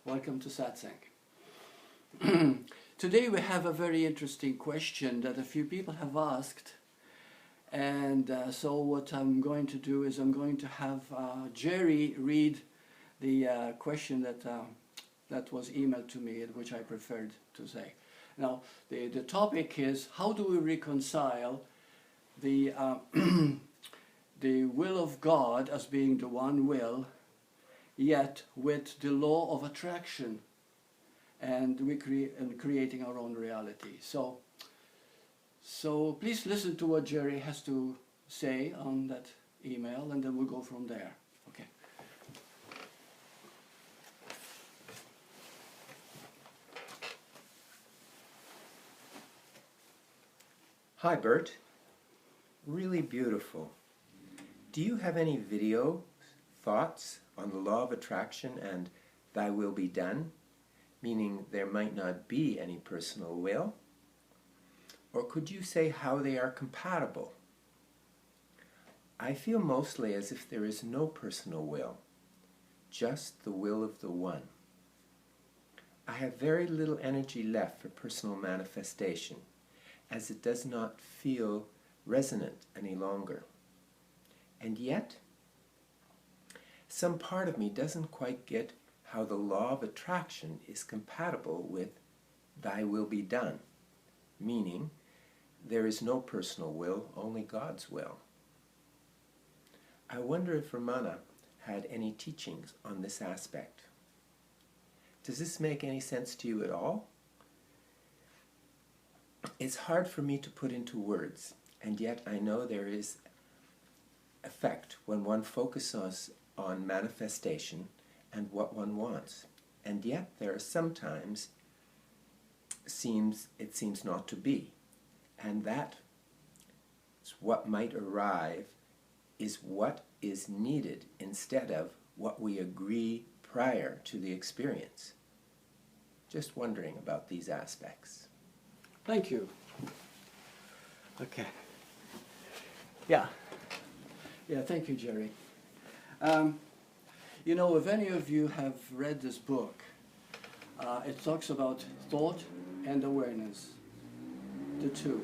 Welcome to Satsang. Today we have a very interesting question that a few people have asked, and so what I'm going to do is I'm going to have Jerry read the question that was emailed to me, which I preferred to say. Now, the topic is, how do we reconcile the the will of God as being the one will, yet with the law of attraction, and creating our own reality. So please listen to what Jerry has to say on that email, and then we'll go from there. Okay. Hi, Burt. Really beautiful. Do you have any video thoughts on the law of attraction and thy will be done, meaning there might not be any personal will? Or could you say how they are compatible? I feel mostly as if there is no personal will, just the will of the One. I have very little energy left for personal manifestation, as it does not feel resonant any longer. And yet, some part of me doesn't quite get how the law of attraction is compatible with thy will be done, meaning there is no personal will, only God's will. I wonder if Ramana had any teachings on this aspect. Does this make any sense to you at all? It's hard for me to put into words, and yet I know there is effect when one focuses on manifestation and what one wants. And yet there are sometimes it seems not to be. And that is what might arrive is what is needed instead of what we agree prior to the experience. Just wondering about these aspects. Thank you. Okay. Yeah, thank you, Jerry. You know, if any of you have read this book, it talks about thought and awareness, the two.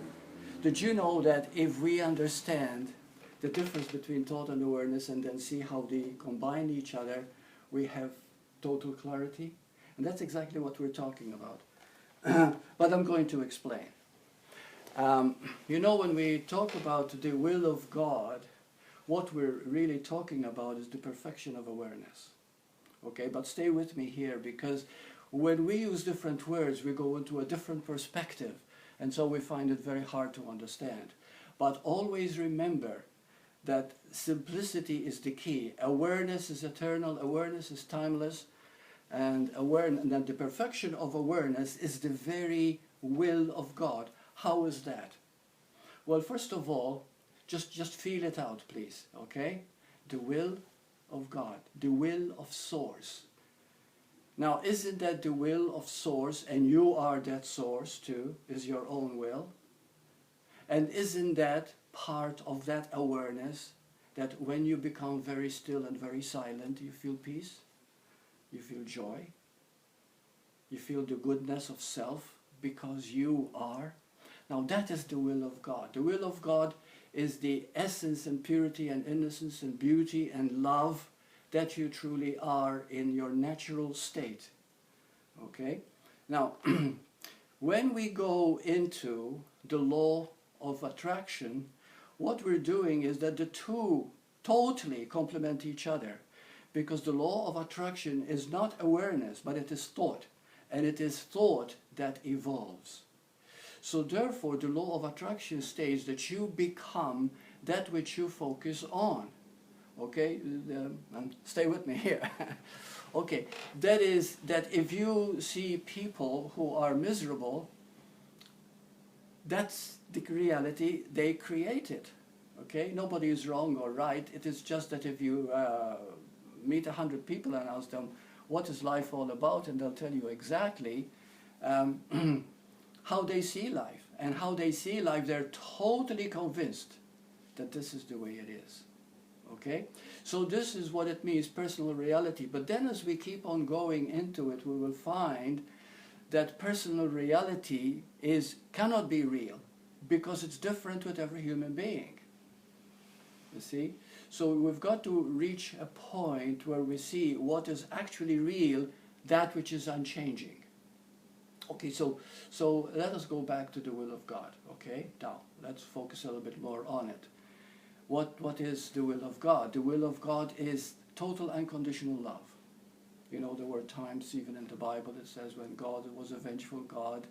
Did you know that if we understand the difference between thought and awareness and then see how they combine each other, we have total clarity? And that's exactly what we're talking about. But I'm going to explain. You know, when we talk about the will of God, what we're really talking about is the perfection of awareness. Okay, but stay with me here, because when we use different words, we go into a different perspective, and so we find it very hard to understand. But always remember that simplicity is the key. Awareness is eternal, awareness is timeless, and that the perfection of awareness is the very will of God. How is that? Well, first of all, just feel it out, please, okay? The will of God, the will of Source. Now, isn't that the will of Source, and you are that Source too, is your own will? And isn't that part of that awareness, that when you become very still and very silent, you feel peace, you feel joy, you feel the goodness of self, because you are? Now, that is the will of God. The will of God is the essence and purity and innocence and beauty and love that you truly are in your natural state. Okay? Now, when we go into the law of attraction, what we're doing is that the two totally complement each other, because the law of attraction is not awareness, but it is thought, and it is thought that evolves. So therefore, the law of attraction states that you become that which you focus on. Okay? Stay with me here. Okay, that is that if you see people who are miserable, that's the reality they created. Okay? Nobody is wrong or right. It is just that if you meet 100 people and ask them, what is life all about? And they'll tell you exactly how they see life. And how they see life, they're totally convinced that this is the way it is. Okay? So this is what it means, personal reality. But then as we keep on going into it, we will find that personal reality cannot be real because it's different with every human being. You see? So we've got to reach a point where we see what is actually real, that which is unchanging. Okay, so let us go back to the will of God. Okay, now let's focus a little bit more on it. What is the will of God? The will of God is total unconditional love. You know, there were times even in the Bible it says when God was a vengeful God,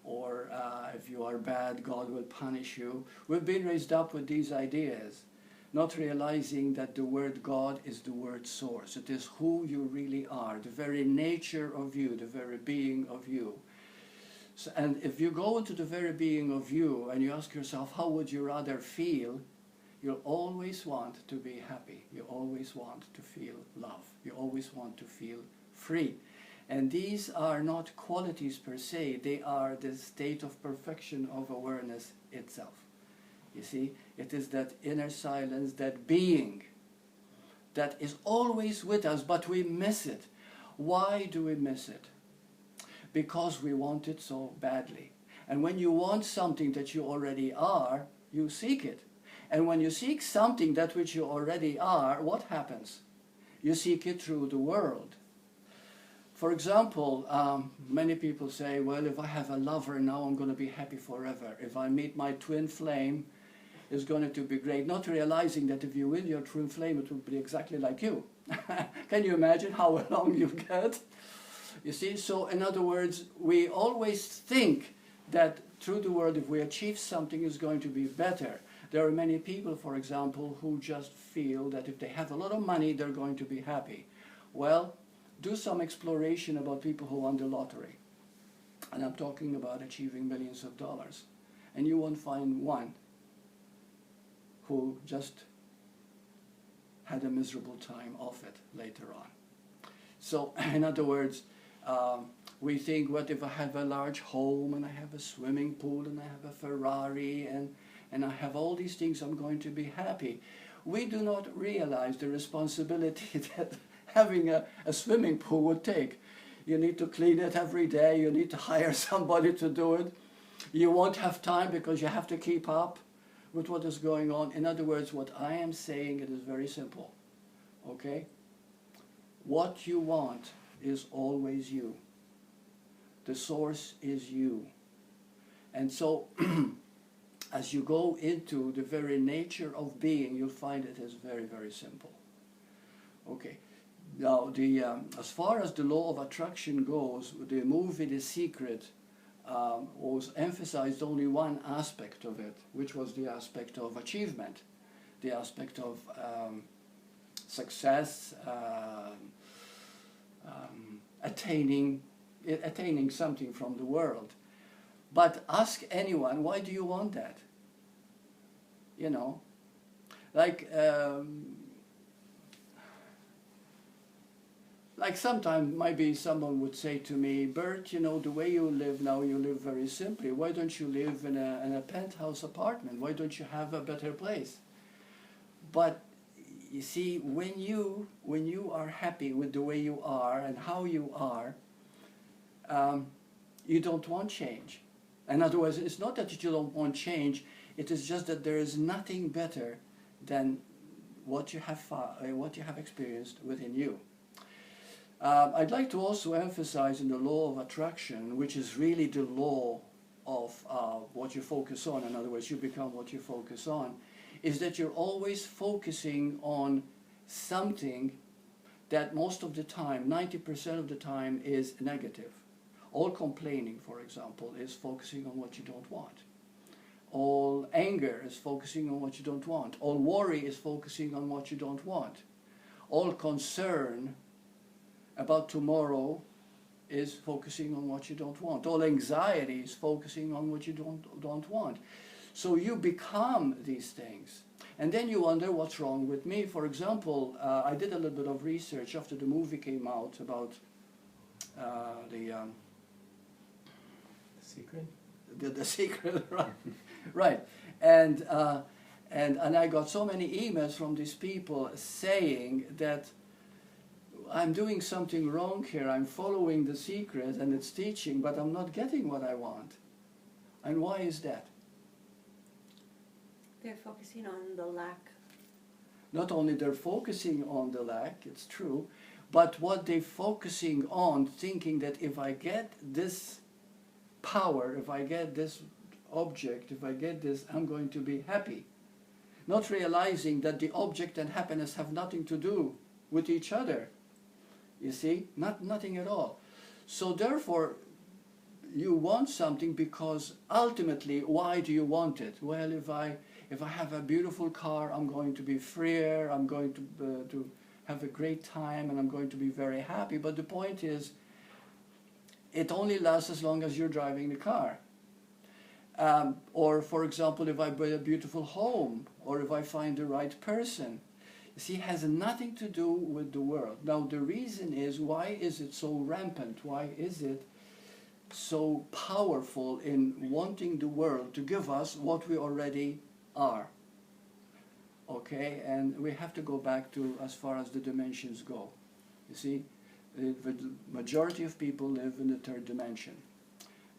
or if you are bad, God will punish you. We've been raised up with these ideas, not realizing that the word God is the word source. It is who you really are, the very nature of you, the very being of you. So, and if you go into the very being of you and you ask yourself, how would you rather feel? You'll always want to be happy. You always want to feel love. You always want to feel free. And these are not qualities per se. They are the state of perfection of awareness itself. You see, it is that inner silence, that being that is always with us, but we miss it. Why do we miss it? Because we want it so badly. And when you want something that you already are, you seek it. And when you seek something that which you already are, what happens? You seek it through the world. For example, many people say, well, if I have a lover now, I'm going to be happy forever. If I meet my twin flame, it's going to be great. Not realizing that if you win your twin flame, it will be exactly like you. Can you imagine how along you get? You see, so in other words, we always think that through the world, if we achieve something, it's going to be better. There are many people, for example, who just feel that if they have a lot of money, they're going to be happy. Well, do some exploration about people who won the lottery. And I'm talking about achieving millions of dollars. And you won't find one who just had a miserable time off it later on. So, in other words, we think, what if I have a large home and I have a swimming pool and I have a Ferrari and I have all these things, I'm going to be happy. We do not realize the responsibility that having a swimming pool would take. You need to clean it every day, you need to hire somebody to do it. You won't have time because you have to keep up with what is going on. In other words, what I am saying, it is very simple. Okay? What you want is always you. The source is you. And so, as you go into the very nature of being, you'll find it is very, very simple. Okay. Now, as far as the law of attraction goes, the movie The Secret was emphasized only one aspect of it, which was the aspect of achievement, the aspect of success, attaining something from the world. But ask anyone, why do you want that? You know, like sometimes maybe someone would say to me, Burt, you know, the way you live now, you live very simply. Why don't you live in a penthouse apartment? Why don't you have a better place? But you see, when you are happy with the way you are and how you are, you don't want change. In other words, it's not that you don't want change, it is just that there is nothing better than what you have experienced within you. I'd like to also emphasize in the law of attraction, which is really the law of what you focus on, in other words, you become what you focus on, is that you're always focusing on something that most of the time, 90% of the time, is negative. All complaining, for example, is focusing on what you don't want. All anger is focusing on what you don't want. All worry is focusing on what you don't want. All concern about tomorrow is focusing on what you don't want. All anxiety is focusing on what you don't want. So you become these things. And then you wonder, what's wrong with me? For example, I did a little bit of research after the movie came out about The Secret? The Secret, right. Right. And And I got so many emails from these people saying that I'm doing something wrong here, I'm following the secret and its teaching, but I'm not getting what I want. And why is that? They're focusing on the lack. Not only they're focusing on the lack, it's true, but what they're focusing on, thinking that if I get this power, if I get this object, if I get this, I'm going to be happy. Not realizing that the object and happiness have nothing to do with each other. You see? Nothing at all. So therefore, you want something because ultimately, why do you want it? Well, if I have a beautiful car, I'm going to be freer, I'm going to have a great time, and I'm going to be very happy. But the point is, it only lasts as long as you're driving the car. Or, for example, if I buy a beautiful home, or if I find the right person. You see, it has nothing to do with the world. Now, the reason is, why is it so rampant? Why is it so powerful in wanting the world to give us what we already are? Okay, and we have to go back to as far as the dimensions go. You see, the majority of people live in the third dimension.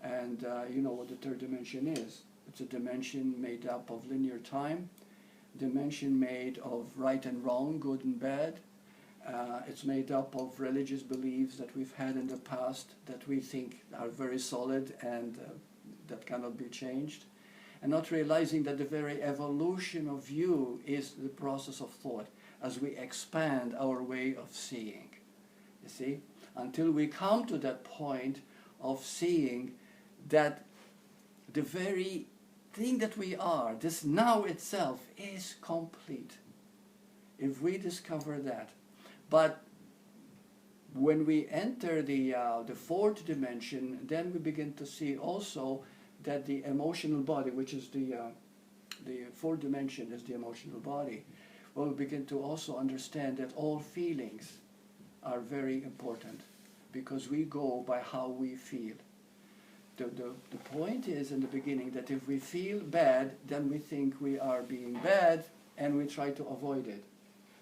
And you know what the third dimension is. It's a dimension made up of linear time, dimension made of right and wrong, good and bad. It's made up of religious beliefs that we've had in the past that we think are very solid and that cannot be changed. And not realizing that the very evolution of you is the process of thought as we expand our way of seeing. You see? Until we come to that point of seeing that the very thing that we are, this now itself, is complete. If we discover that. But when we enter the fourth dimension, then we begin to see also that the emotional body, which is the fourth dimension is the emotional body, well, we begin to also understand that all feelings are very important because we go by how we feel. The point is in the beginning that if we feel bad, then we think we are being bad and we try to avoid it.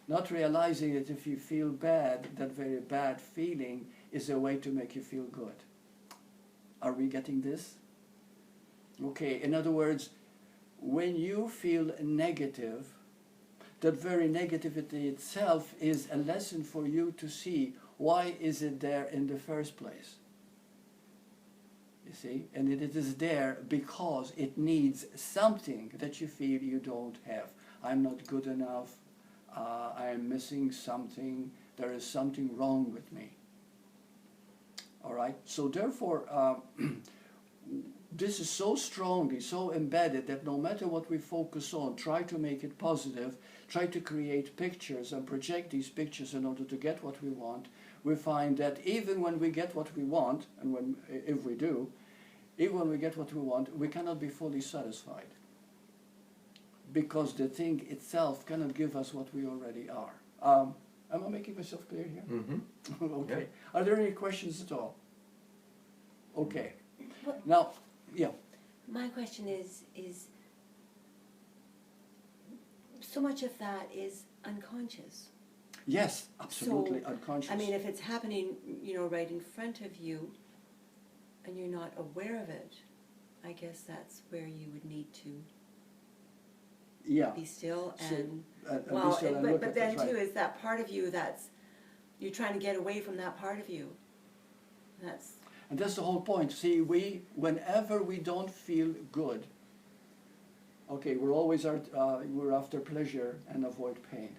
Not realizing that if you feel bad, that very bad feeling is a way to make you feel good. Are we getting this? Okay, in other words, when you feel negative, that very negativity itself is a lesson for you to see why is it there in the first place. You see, and it is there because it needs something that you feel you don't have. I'm not good enough. I am missing something. There is something wrong with me. All right. So therefore, this is so strongly, so embedded that no matter what we focus on, try to make it positive, try to create pictures and project these pictures in order to get what we want. We find that even when we get what we want, and if we do, even when we get what we want, we cannot be fully satisfied. Because the thing itself cannot give us what we already are. Am I making myself clear here? Mm-hmm. Okay. Yeah. Are there any questions at all? Okay. Well, Now, yeah. my question is so much of that is unconscious. Yes, absolutely, So, unconscious. I mean, if it's happening, right in front of you, and you're not aware of it, I guess that's where you would need to yeah. be still So, and be still and look but at then that, too right. is that part of you that's you're trying to get away from that part of you. And that's the whole point. See, whenever we don't feel good, okay, we're after pleasure and avoid pain.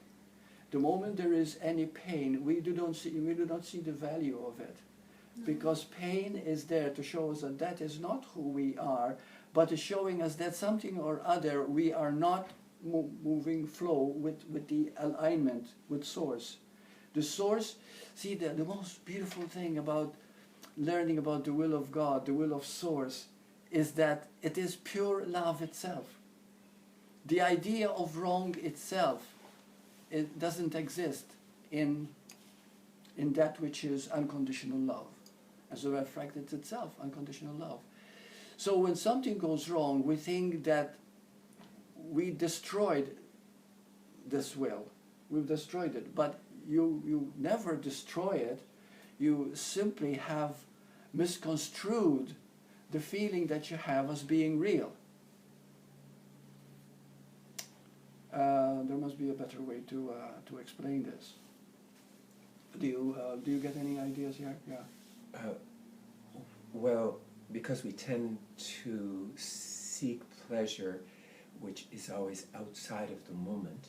The moment there is any pain, we do not see the value of it. Because pain is there to show us that that is not who we are, but is showing us that something or other we are not moving flow with the alignment with source. The source, see, the most beautiful thing about learning about the will of God, the will of source, is that it is pure love itself. The idea of wrong itself, it doesn't exist in that which is unconditional love. As a matter of fact, it's itself unconditional love. So when something goes wrong, we think that we destroyed this will. We've destroyed it. But you never destroy it. You simply have misconstrued the feeling that you have as being real. There must be a better way to explain this. Do you get any ideas here? Yeah. Well, because we tend to seek pleasure, which is always outside of the moment,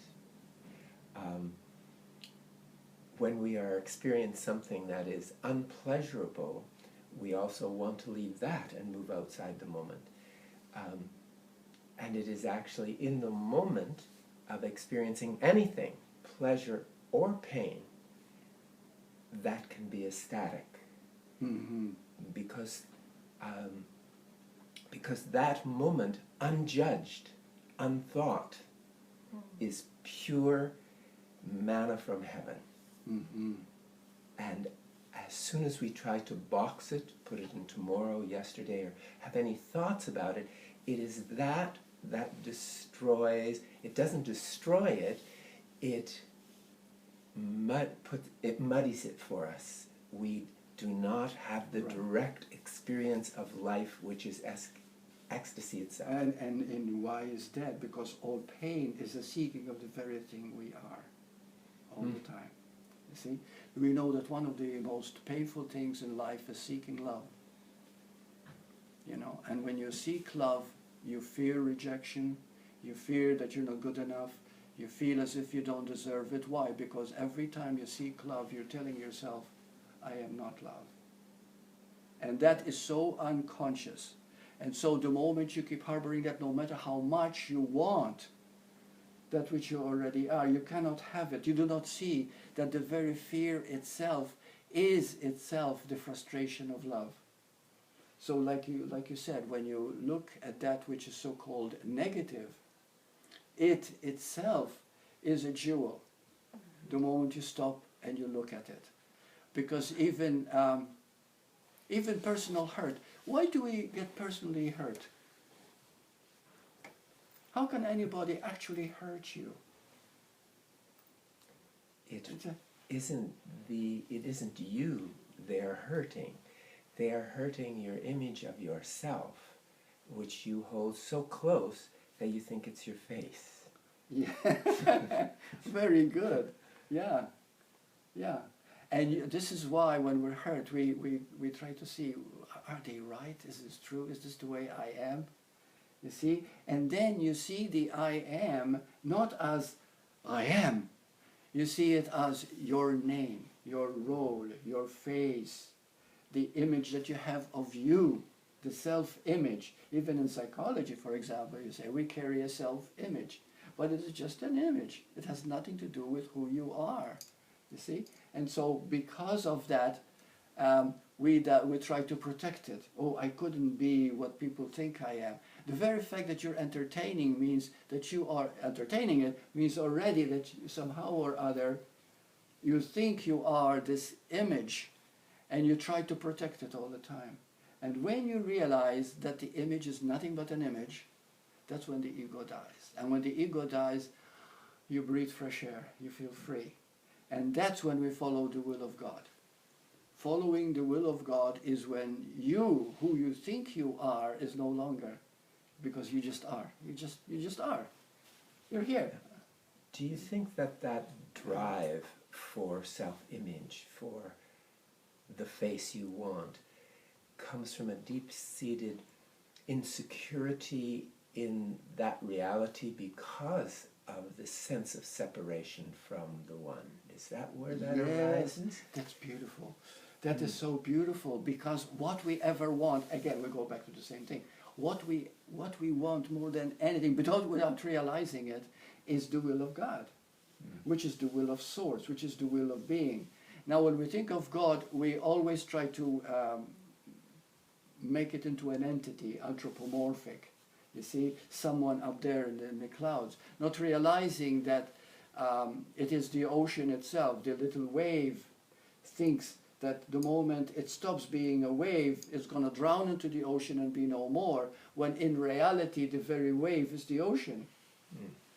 when we are experiencing something that is unpleasurable, we also want to leave that and move outside the moment. And it is actually in the moment of experiencing anything, pleasure or pain, that can be ecstatic. Mm-hmm. Because that moment, unjudged, unthought, is pure manna from heaven. Mm-hmm. And as soon as we try to box it, put it in tomorrow, yesterday, or have any thoughts about it, it is that destroys. It doesn't destroy it. It muddies it for us. We do not have the direct experience of life, which is ecstasy itself. And why is that? Because all pain is a seeking of the very thing we are, all the time. You see? We know that one of the most painful things in life is seeking love. You know, and when you seek love, you fear rejection, you fear that you're not good enough, you feel as if you don't deserve it. Why? Because every time you seek love, you're telling yourself, I am not love. And that is so unconscious. And so the moment you keep harboring that, no matter how much you want that which you already are, you cannot have it. You do not see that the very fear itself is itself the frustration of love. So like you said, when you look at that which is so-called negative, it itself is a jewel the moment you stop and you look at it. Because even personal hurt, why do we get personally hurt? How can anybody actually hurt you? It isn't you they're hurting. They are hurting your image of yourself, which you hold so close that you think it's your face. Yeah, very good. Yeah, yeah. And this is why when we're hurt, we try to see, are they right? Is this true? Is this the way I am? You see? And then you see the I am not as I am. You see it as your name, your role, your face, the image that you have of you, the self-image. Even in psychology, for example, you say we carry a self-image. But it is just an image. It has nothing to do with who you are. You see? And so because of that, we try to protect it. Oh, I couldn't be what people think I am. The very fact that you're entertaining means that you are entertaining it, means already that somehow or other you think you are this image and you try to protect it all the time. And when you realize that the image is nothing but an image, that's when the ego dies. And when the ego dies, you breathe fresh air, you feel free. And that's when we follow the will of God. Following the will of God is when you, who you think you are, is no longer. Because you just are. You just are. You're here. Do you think that drive for self-image, for the face you want, comes from a deep-seated insecurity in that reality because of the sense of separation from the one? Is that where that arises? That's beautiful. That is so beautiful, because what we ever want, again, we go back to the same thing, what we want more than anything, without realizing it, is the will of God, which is the will of Source, which is the will of being. Now, when we think of God, we always try to make it into an entity, anthropomorphic. You see, someone up there in the clouds, not realizing that it is the ocean itself. The little wave thinks that the moment it stops being a wave, it's going to drown into the ocean and be no more, when in reality the very wave is the ocean.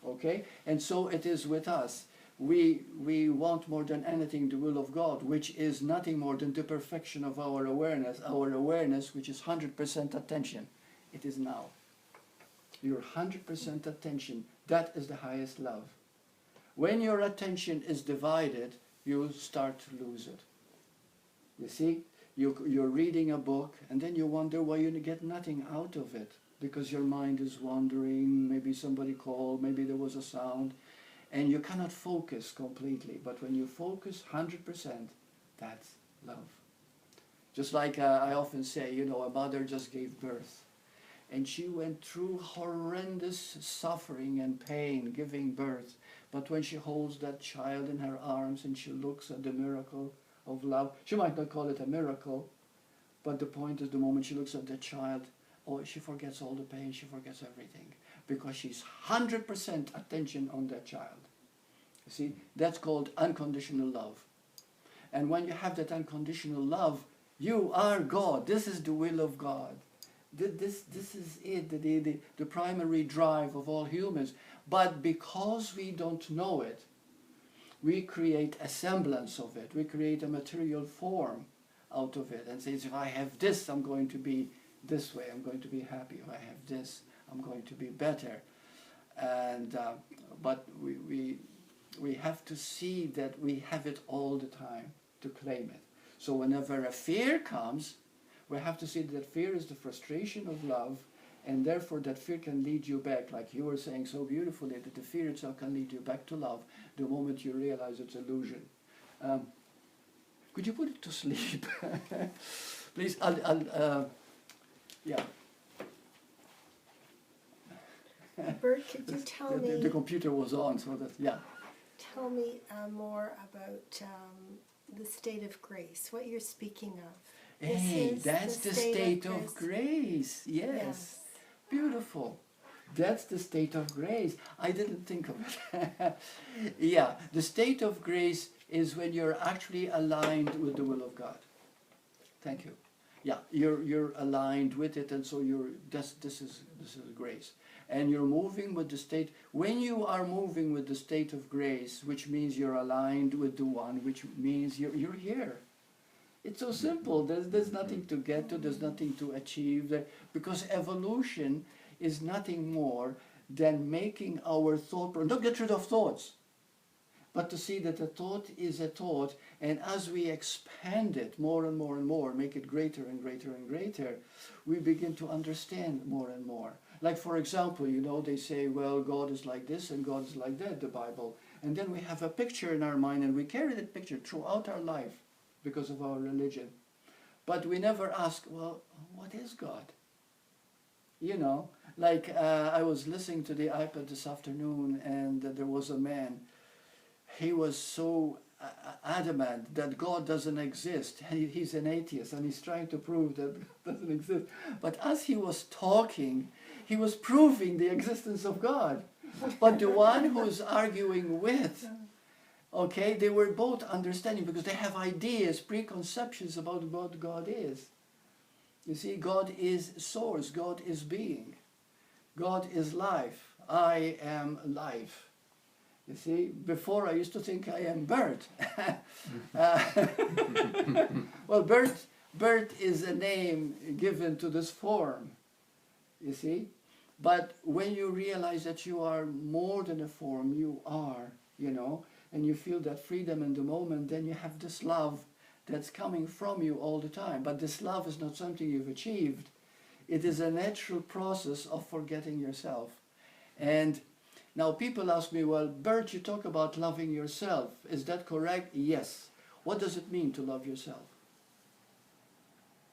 Okay? And so it is with us. We want more than anything the will of God, which is nothing more than the perfection of our awareness, which is 100% attention. It is now. Your 100% attention, that is the highest love. When your attention is divided, you start to lose it. You see, you're reading a book, and then you wonder why you get nothing out of it. Because your mind is wandering, maybe somebody called, maybe there was a sound, and you cannot focus completely. But when you focus 100%, that's love. Just like I often say, you know, a mother just gave birth. And she went through horrendous suffering and pain giving birth. But when she holds that child in her arms and she looks at the miracle of love, she might not call it a miracle, but the point is the moment she looks at the child, oh, she forgets all the pain, she forgets everything. Because she's 100% attention on that child. You see, that's called unconditional love. And when you have that unconditional love, you are God. This is the will of God. This is it, the primary drive of all humans. But because we don't know it, we create a semblance of it. We create a material form out of it and say, if I have this, I'm going to be this way. I'm going to be happy. If I have this, I'm going to be better. And but we have to see that we have it all the time to claim it. So whenever a fear comes, we have to see that fear is the frustration of love, and therefore that fear can lead you back, like you were saying so beautifully, that the fear itself can lead you back to love the moment you realize it's illusion. Could you put it to sleep? Please, yeah. Burt, could you tell me... The computer was on, so that, yeah. Tell me more about the state of grace, what you're speaking of. Hey, that's the state of grace. Yes. Beautiful. That's the state of grace. I didn't think of it. Yeah, the state of grace is when you're actually aligned with the will of God. Thank you. Yeah, you're aligned with it, and so this is grace. And you're moving with the state. When you are moving with the state of grace, which means you're aligned with the one, which means you're here. It's so simple. There's nothing to get to. There's nothing to achieve. Because evolution is nothing more than making our thought... Don't get rid of thoughts. But to see that a thought is a thought, and as we expand it more and more and more, make it greater and greater and greater, we begin to understand more and more. Like, for example, you know, they say, well, God is like this and God is like that, the Bible. And then we have a picture in our mind, and we carry that picture throughout our life because of our religion. But we never ask, well, what is God? You know, like I was listening to the iPad this afternoon, and there was a man. He was so adamant that God doesn't exist. He's an atheist, and he's trying to prove that God doesn't exist. But as he was talking, he was proving the existence of God. But the one who's arguing with, okay, they were both understanding, because they have ideas, preconceptions about what God is. You see, God is source, God is being, God is life. I am life. You see, before I used to think I am Burt. Well, Burt is a name given to this form, you see. But when you realize that you are more than a form, you are, you know, and you feel that freedom in the moment, then you have this love that's coming from you all the time. But this love is not something you've achieved. It is a natural process of forgetting yourself. And now people ask me, well, Burt, you talk about loving yourself. Is that correct? Yes. What does it mean to love yourself?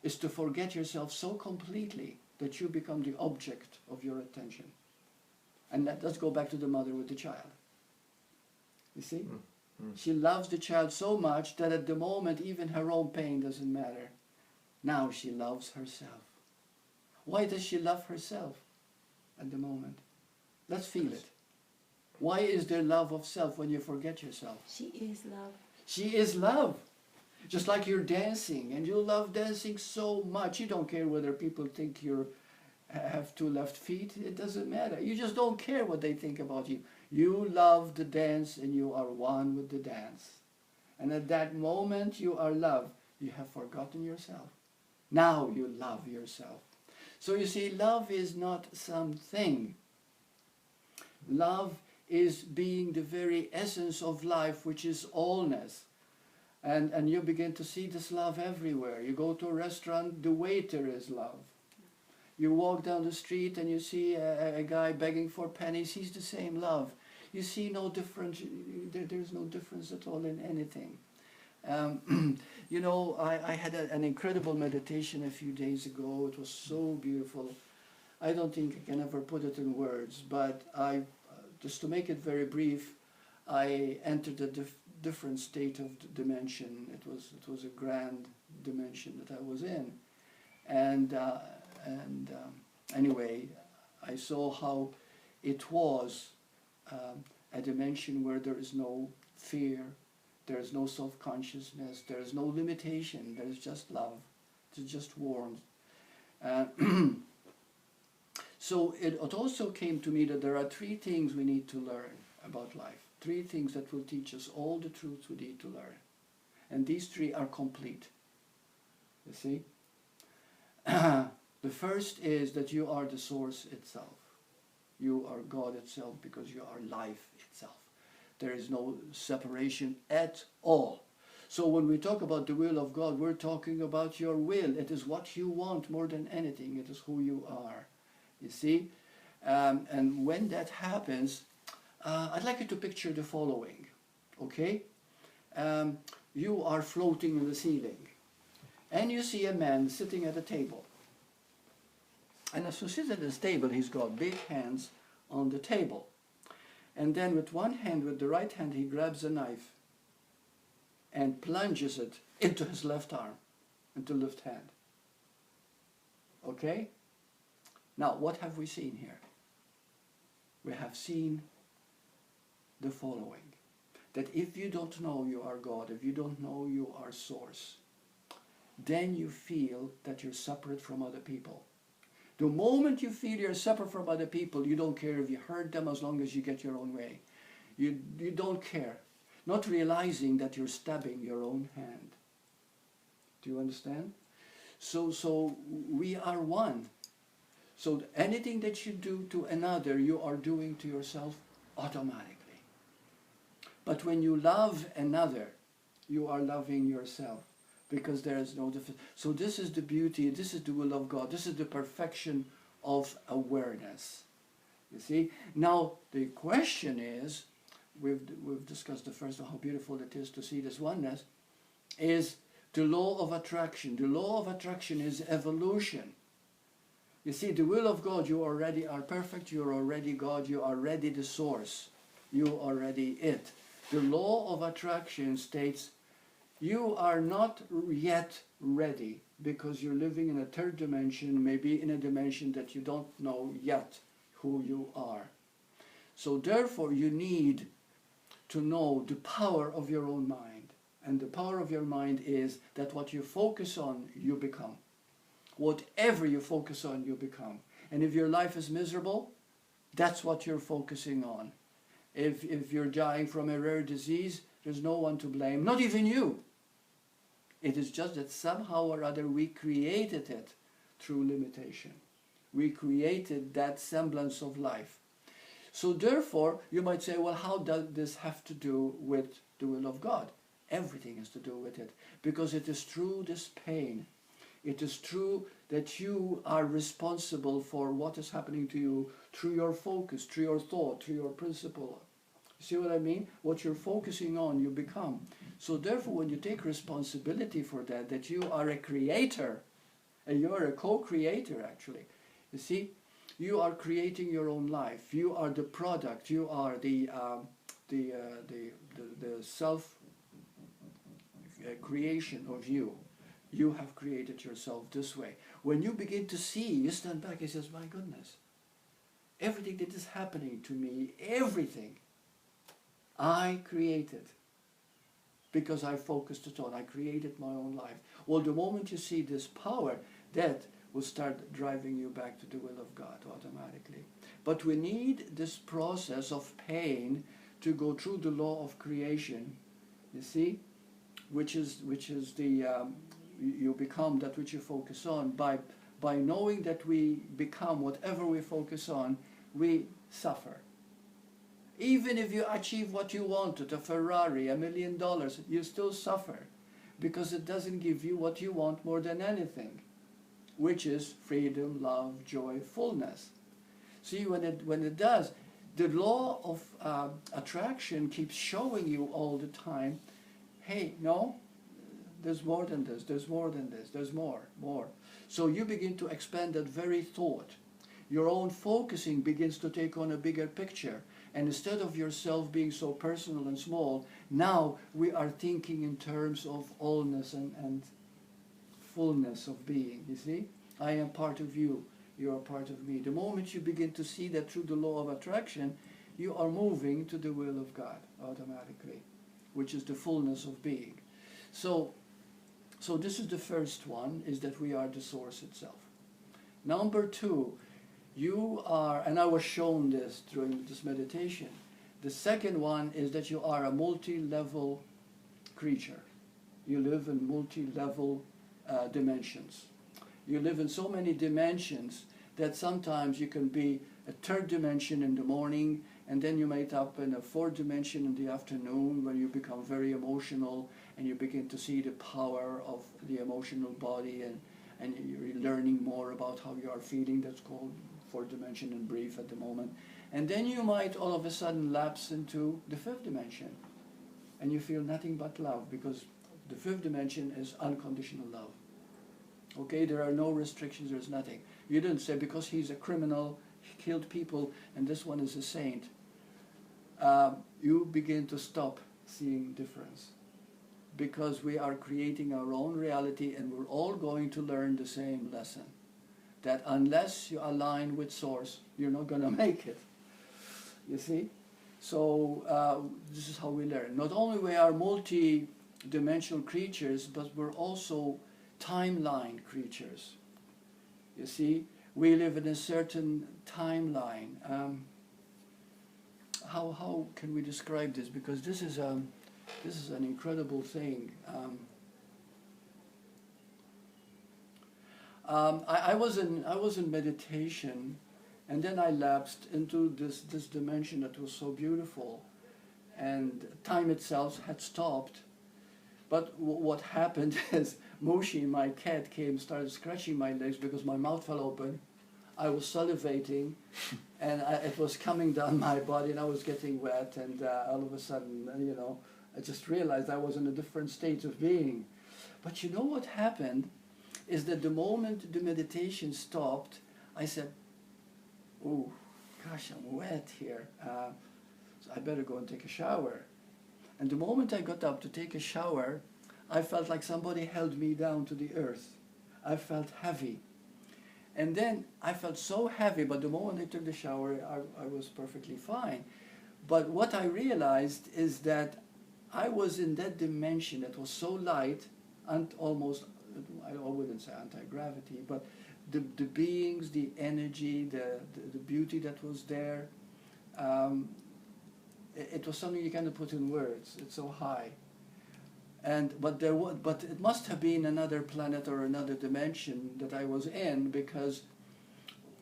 It's to forget yourself so completely that you become the object of your attention. And let's go back to the mother with the child. You see? She loves the child so much that at the moment even her own pain doesn't matter. Now she loves herself. Why does she love herself at the moment? Let's feel it. Why is there love of self when you forget yourself? She is love. She is love. Just like you're dancing, and you love dancing so much. You don't care whether people think you're have two left feet, it doesn't matter. You just don't care what they think about you. You love the dance and you are one with the dance. And at that moment you are loved. You have forgotten yourself. Now you love yourself. So you see, love is not something. Love is being the very essence of life, which is allness. And you begin to see this love everywhere. You go to a restaurant, the waiter is love. You walk down the street and you see a guy begging for pennies, he's the same love. You see no difference, there's no difference at all in anything. You know, I had an incredible meditation a few days ago. It was so beautiful. I don't think I can ever put it in words, but just to make it very brief, I entered a different state of dimension. It was a grand dimension that I was in. And anyway, I saw how it was a dimension where there is no fear, there is no self-consciousness, there is no limitation, there is just love, it's just warmth. So it also came to me that there are three things we need to learn about life, three things that will teach us all the truths we need to learn. And these three are complete, you see. The first is that you are the source itself. You are God itself because you are life itself. There is no separation at all. So when we talk about the will of God, we're talking about your will. It is what you want more than anything. It is who you are. You see? And when that happens, I'd like you to picture the following. Okay? You are floating in the ceiling. And you see a man sitting at a table. And as he sits at this table, he's got big hands on the table. And then with one hand, with the right hand, he grabs a knife and plunges it into his left arm, into the left hand. Okay? Now, what have we seen here? We have seen the following. That if you don't know you are God, if you don't know you are Source, then you feel that you're separate from other people. The moment you feel you're separate from other people, you don't care if you hurt them as long as you get your own way. You don't care. Not realizing that you're stabbing your own hand. Do you understand? So we are one. So anything that you do to another, you are doing to yourself automatically. But when you love another, you are loving yourself. Because there is no difference. So this is the beauty, this is the will of God, this is the perfection of awareness. You see? Now, the question is, we've discussed the first one, how beautiful it is to see this oneness, is the law of attraction. The law of attraction is evolution. You see, the will of God, you already are perfect, you're already God, you are already the Source, you are already it. The law of attraction states, you are not yet ready because you're living in a third dimension, maybe in a dimension that you don't know yet who you are. So therefore you need to know the power of your own mind. And the power of your mind is that what you focus on, you become. Whatever you focus on, you become. And if your life is miserable, that's what you're focusing on. If you're dying from a rare disease, there's no one to blame, not even you. It is just that somehow or other we created it through limitation. We created that semblance of life. So therefore, you might say, well, how does this have to do with the will of God? Everything has to do with it. Because it is through this pain. It is true that you are responsible for what is happening to you through your focus, through your thought, through your principle. You see what I mean? What you're focusing on, you become. So therefore, when you take responsibility for that, that you are a creator, and you are a co-creator actually, you see, you are creating your own life. You are the product. You are the self creation of you. You have created yourself this way. When you begin to see, you stand back and says, my goodness, everything that is happening to me, everything, I created. Because I focused it on, I created my own life. Well, the moment you see this power, that will start driving you back to the will of God automatically. But we need this process of pain to go through the law of creation, you see, which is the you become that which you focus on. By knowing that we become whatever we focus on, we suffer. Even if you achieve what you wanted, a Ferrari, $1 million, you still suffer, because it doesn't give you what you want more than anything, which is freedom, love, joy, fullness. See, when it does, the law of attraction keeps showing you all the time, hey, no, there's more than this, there's more than this, there's more. So you begin to expand that very thought. Your own focusing begins to take on a bigger picture. And instead of yourself being so personal and small, now we are thinking in terms of allness and fullness of being, you see? I am part of you, you are part of me. The moment you begin to see that through the law of attraction, you are moving to the will of God automatically, which is the fullness of being. So this is the first one, is that we are the source itself. Number two, you are, and I was shown this during this meditation, the second one is that you are a multi-level creature. You live in multi-level dimensions. You live in so many dimensions that sometimes you can be a third dimension in the morning, and then you might up in a fourth dimension in the afternoon, where you become very emotional and you begin to see the power of the emotional body, and you're learning more about how you are feeling. That's called fourth dimension in brief at the moment. And then you might all of a sudden lapse into the fifth dimension, and you feel nothing but love, because the fifth dimension is unconditional love. Okay, there are no restrictions, there's nothing. You didn't say because he's a criminal, he killed people, and this one is a saint. You begin to stop seeing difference, because we are creating our own reality, and we're all going to learn the same lesson, that unless you align with Source, you're not going to make it. You see? So this is how we learn. Not only we are multi-dimensional creatures, but we're also timeline creatures. You see? We live in a certain timeline. How can we describe this? Because this is an incredible thing. I was in meditation, and then I lapsed into this dimension that was so beautiful, and time itself had stopped. But what happened is Moshi, my cat, started scratching my legs because my mouth fell open. I was salivating, and it was coming down my body, and I was getting wet, and all of a sudden, I just realized I was in a different state of being. But you know what happened is that the moment the meditation stopped, I said, oh, gosh, I'm wet here. So I better go and take a shower. And the moment I got up to take a shower, I felt like somebody held me down to the earth. I felt heavy. And then I felt so heavy, but the moment I took the shower, I was perfectly fine. But what I realized is that I was in that dimension that was so light, and almost, I wouldn't say anti-gravity, but the beings, the energy, the beauty that was there, it was something you cannot put in words. It's so high. But it must have been another planet or another dimension that I was in, because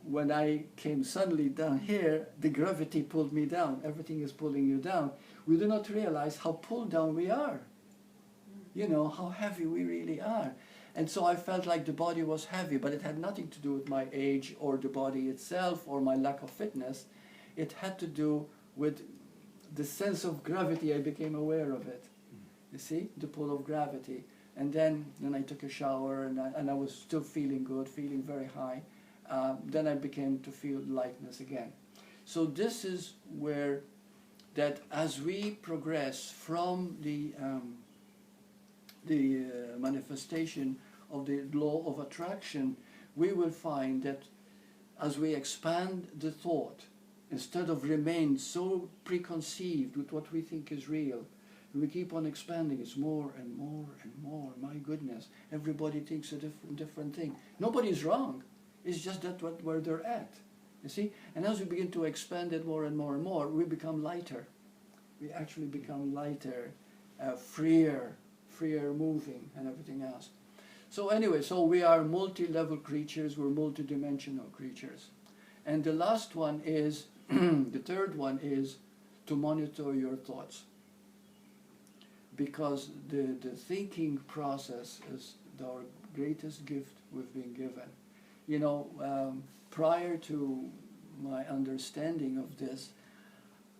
when I came suddenly down here, the gravity pulled me down. Everything is pulling you down. We do not realize how pulled down we are. You know, how heavy we really are. And so I felt like the body was heavy, but it had nothing to do with my age or the body itself or my lack of fitness. It had to do with the sense of gravity. I became aware of it. You see, the pull of gravity. And then I took a shower, and I was still feeling good, feeling very high. Then I began to feel lightness again. So this is where, that as we progress from the manifestation of the law of attraction, we will find that as we expand the thought, instead of remain so preconceived with what we think is real, We keep on expanding. It's more and more and more. My goodness. Everybody thinks a different thing. Nobody's wrong. It's just that where they're at. You see? And as we begin to expand it more and more and more, we become lighter. We actually become lighter, freer moving and everything else. So anyway, so we are multi-level creatures, we're multi-dimensional creatures. And the last one is, the third one is to monitor your thoughts. Because the thinking process is our greatest gift we've been given. You know, prior to my understanding of this,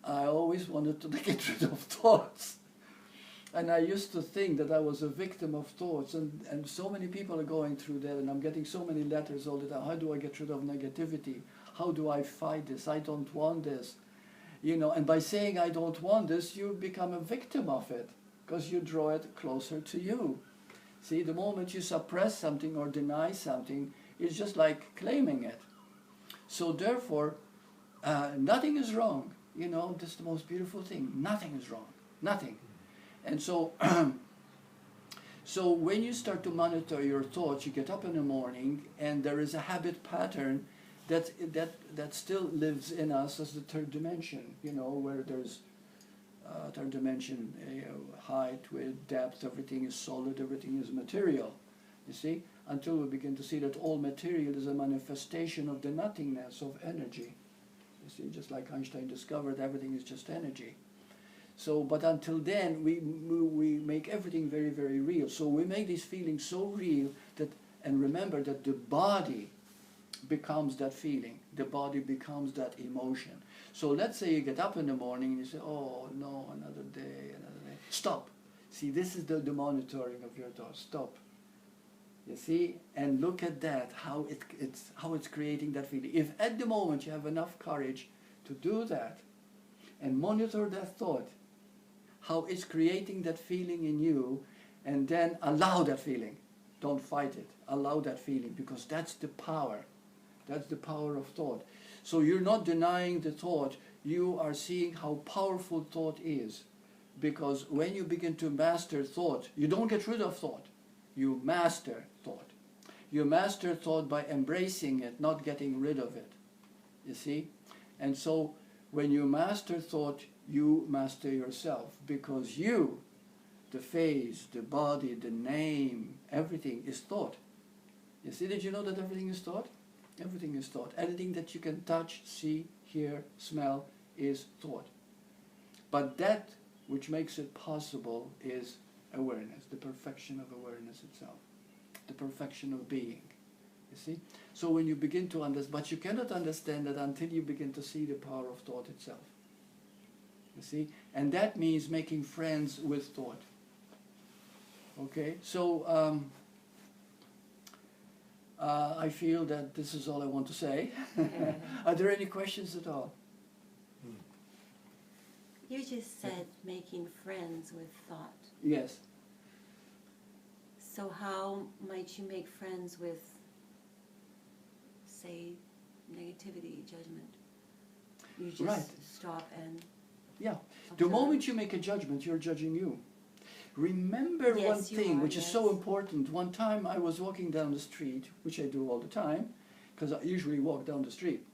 I always wanted to get rid of thoughts. And I used to think that I was a victim of thoughts, and so many people are going through that, and I'm getting so many letters all the time. How do I get rid of negativity? How do I fight this? I don't want this. You know, and by saying I don't want this, you become a victim of it, because you draw it closer to you. See, the moment you suppress something or deny something, it's just like claiming it. So therefore, nothing is wrong. You know, this is the most beautiful thing. Nothing is wrong. Nothing. And so, so when you start to monitor your thoughts, you get up in the morning, and there is a habit pattern that still lives in us as the third dimension. You know, where there's third dimension, height, width, depth. Everything is solid. Everything is material. You see, until we begin to see that all material is a manifestation of the nothingness of energy. You see, just like Einstein discovered, everything is just energy. So, but until then, we make everything very, very real. So we make these feelings so real that, and remember that the body becomes that feeling. The body becomes that emotion. So let's say you get up in the morning and you say, oh no, another day, another day. Stop. See, this is the monitoring of your thoughts. Stop. You see, and look at that, how it's creating that feeling. If at the moment you have enough courage to do that and monitor that thought, how it's creating that feeling in you, and then allow that feeling. Don't fight it. Allow that feeling, because that's the power. That's the power of thought. So you're not denying the thought, you are seeing how powerful thought is. Because when you begin to master thought, you don't get rid of thought. You master thought. You master thought by embracing it, not getting rid of it. You see? And so when you master thought, you master yourself, because you, the face, the body, the name, everything is thought. You see, did you know that everything is thought? Everything is thought. Anything that you can touch, see, hear, smell is thought. But that which makes it possible is awareness, the perfection of awareness itself, the perfection of being. You see? So when you begin to understand, but you cannot understand that until you begin to see the power of thought itself. You see? And that means making friends with thought. Okay? So I feel that this is all I want to say. Are there any questions at all? You just said making friends with thought. Yes. So how might you make friends with, say, negativity, judgment? You just stop and... Yeah. observe. The moment you make a judgment, you're judging you. Remember one thing, which is so important. One time I was walking down the street, which I do all the time, because I usually walk down the street.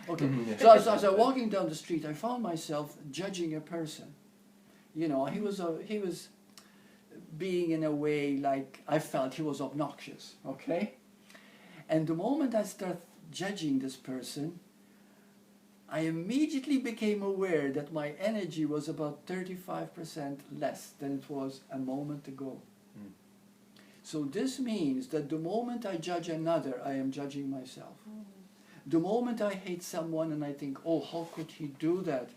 Okay. So as I was walking down the street, I found myself judging a person. You know, he was being in a way like I felt he was obnoxious. Okay. And the moment I started judging this person, I immediately became aware that my energy was about 35% less than it was a moment ago. Mm. So this means that the moment I judge another, I am judging myself. Mm. The moment I hate someone and I think, oh, how could he do that?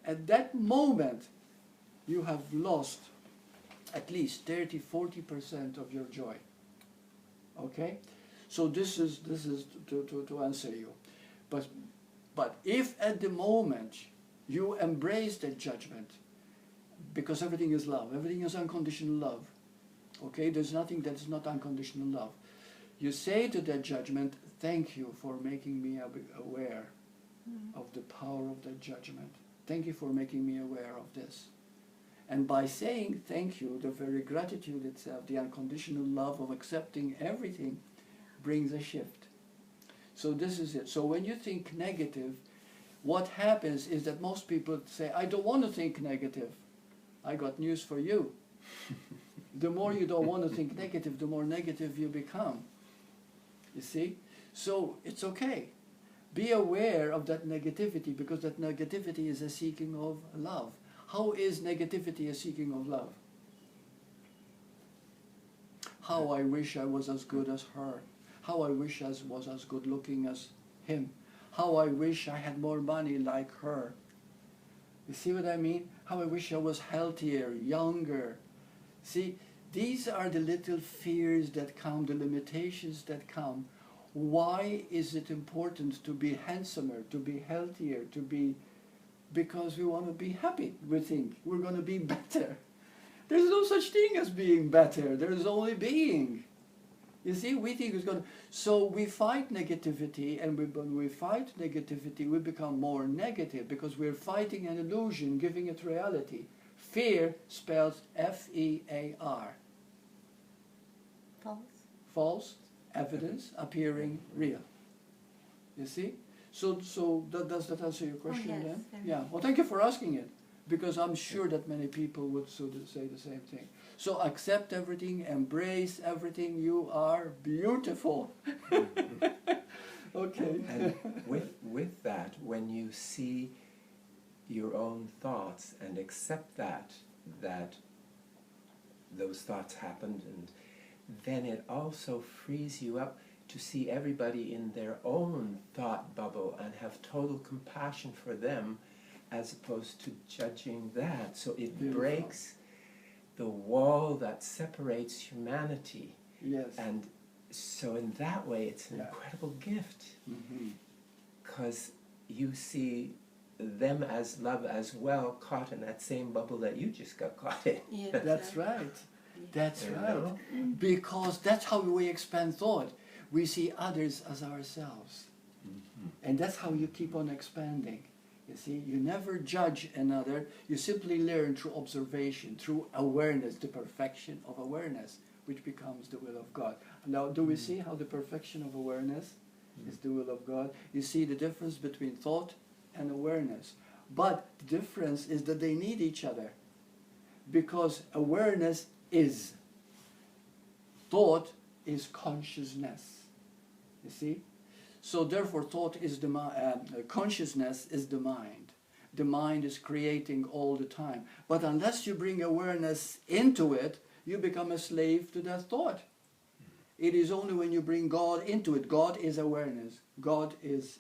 At that moment, you have lost at least 30-40% of your joy. Okay? So this is to answer you. But if at the moment you embrace that judgment, because everything is love, everything is unconditional love, okay, there's nothing that is not unconditional love. You say to that judgment, thank you for making me aware of the power of that judgment. Thank you for making me aware of this. And by saying thank you, the very gratitude itself, the unconditional love of accepting everything, brings a shift. So this is it. So when you think negative, what happens is that most people say, I don't want to think negative. I got news for you. The more you don't want to think negative, the more negative you become. You see? So it's okay. Be aware of that negativity, because that negativity is a seeking of love. How is negativity a seeking of love? How I wish I was as good as her. How I wish I was as good looking as him. How I wish I had more money like her. You see what I mean? How I wish I was healthier, younger. See, these are the little fears that come, the limitations that come. Why is it important to be handsomer, to be healthier, to be... Because we want to be happy, we think. We're going to be better. There's no such thing as being better. There is only being. You see, we think it's going to... So we fight negativity, and when we fight negativity, we become more negative because we're fighting an illusion, giving it reality. Fear spells F-E-A-R. False. False evidence appearing real. You see? So does that answer your question yes, then? very Yeah. Well, thank you for asking it, because I'm sure that many people would say the same thing. So accept everything, embrace everything. You are beautiful. Okay. And with that, when you see your own thoughts and accept that those thoughts happened, and then it also frees you up to see everybody in their own thought bubble and have total compassion for them, as opposed to judging that. So it Beautiful. breaks the wall that separates humanity. Yes. And so in that way, it's an incredible gift, because you see them as love as well, caught in that same bubble that you just got caught in. Yeah, That's right. That's You right. know? Because that's how we expand thought. We see others as ourselves. And that's how you keep on expanding. You see, you never judge another. You simply learn through observation, through awareness, the perfection of awareness, which becomes the will of God. Now, do we see how the perfection of awareness is the will of God? You see the difference between thought and awareness. But the difference is that they need each other. Because awareness is. Thought is consciousness. You see? So therefore thought is the consciousness is the mind. The mind is creating all the time. But unless you bring awareness into it, you become a slave to that thought. It is only when you bring God into it. God is awareness. God is.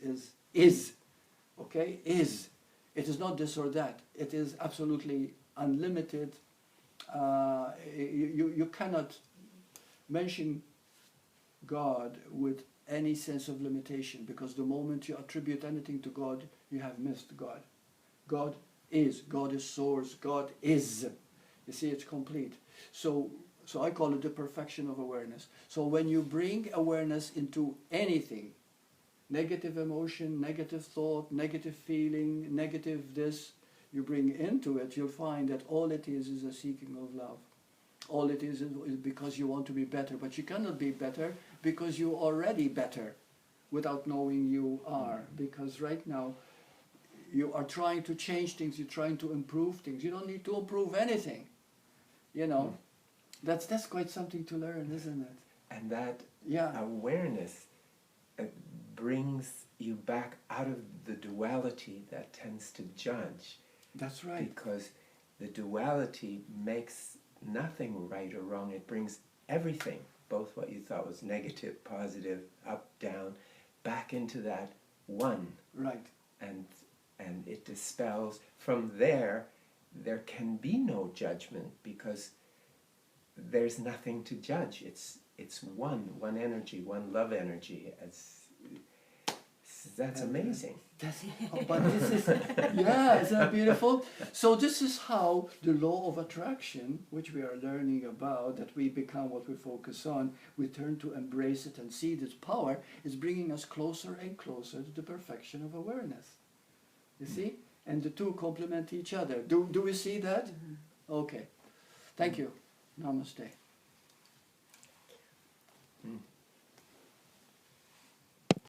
Okay? Is. It is not this or that. It is absolutely unlimited. You cannot mention God with any sense of limitation, because the moment you attribute anything to God, you have missed God. God is source, God is. You see, it's complete. So I call it the perfection of awareness. So when you bring awareness into anything, negative emotion, negative thought, negative feeling, negative this, you bring into it, you'll find that all it is a seeking of love. All it is because you want to be better, but you cannot be better because you're already better without knowing you are. Because right now you are trying to change things, you're trying to improve things. You don't need to improve anything. You know, that's quite something to learn, isn't it? And that awareness brings you back out of the duality that tends to judge. That's right. Because the duality makes nothing right or wrong. It brings everything, both what you thought was negative, positive, up, down, back into that one. Right. And it dispels. From there can be no judgment, because there's nothing to judge. It's one energy, one love energy. That's amazing. But this is, isn't that beautiful? So this is how the law of attraction, which we are learning about, that we become what we focus on, we turn to embrace it and see this power is bringing us closer and closer to the perfection of awareness. You see? and the two complement each other. Do we see that? Okay. Thank you. Namaste. Mm.